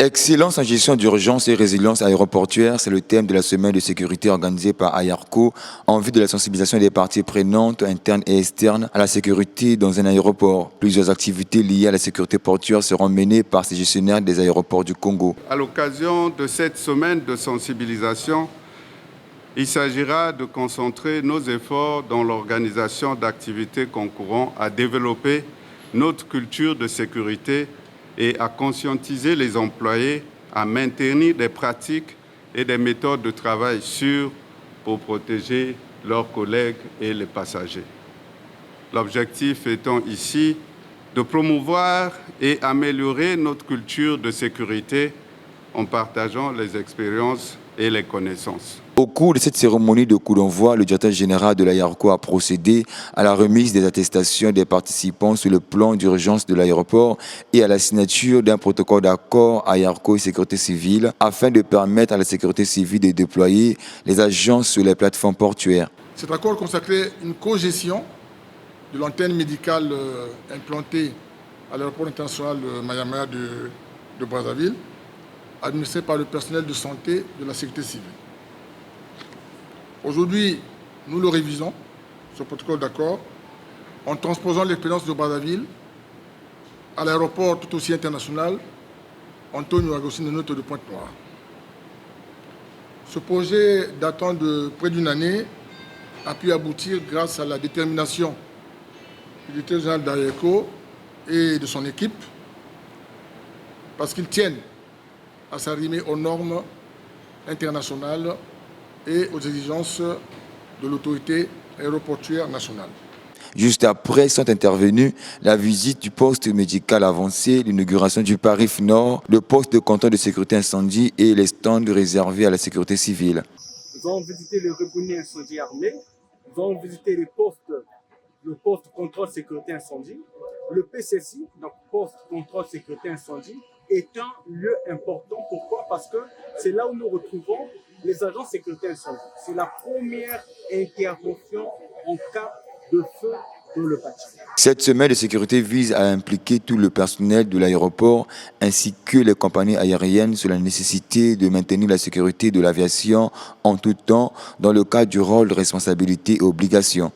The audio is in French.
Excellence en gestion d'urgence et résilience aéroportuaire, c'est le thème de la semaine de sécurité organisée par AYARCO en vue de la sensibilisation des parties prenantes internes et externes à la sécurité dans un aéroport. Plusieurs activités liées à la sécurité portuaire seront menées par ces gestionnaires des aéroports du Congo. À l'occasion de cette semaine de sensibilisation, il s'agira de concentrer nos efforts dans l'organisation d'activités concourant à développer notre culture de sécurité et à conscientiser les employés à maintenir des pratiques et des méthodes de travail sûres pour protéger leurs collègues et les passagers. L'objectif étant ici de promouvoir et améliorer notre culture de sécurité en partageant les expériences et les connaissances. Au cours de cette cérémonie de coup d'envoi, le directeur général de l'AYARCO a procédé à la remise des attestations des participants sur le plan d'urgence de l'aéroport et à la signature d'un protocole d'accord AYARCO et sécurité civile afin de permettre à la sécurité civile de déployer les agents sur les plateformes portuaires. Cet accord consacrait une co-gestion de l'antenne médicale implantée à l'aéroport international de Mayamaya de Brazzaville, administrée par le personnel de santé de la sécurité civile. Aujourd'hui, nous le révisons, ce protocole d'accord, en transposant l'expérience de Brazzaville à l'aéroport tout aussi international Antonio Agostino Neto de Pointe-Noire. Ce projet datant de près d'une année a pu aboutir grâce à la détermination du directeur général d'AYARCO et de son équipe, parce qu'ils tiennent à s'arrimer aux normes internationales et aux exigences de l'autorité aéroportuaire nationale. Juste après sont intervenus la visite du poste médical avancé, l'inauguration du Parif Nord, le poste de contrôle de sécurité incendie et les stands réservés à la sécurité civile. Nous avons visité le Rebounet incendie armé, nous avons visité le poste contrôle sécurité incendie, le PCC, donc poste contrôle sécurité incendie, est un lieu important. Pourquoi? Parce que c'est là où nous retrouvons les agents de sécurité incendie. C'est la première intervention en cas de feu dans le bâtiment. Cette semaine de sécurité vise à impliquer tout le personnel de l'aéroport ainsi que les compagnies aériennes sur la nécessité de maintenir la sécurité de l'aviation en tout temps dans le cadre du rôle de responsabilité et obligation.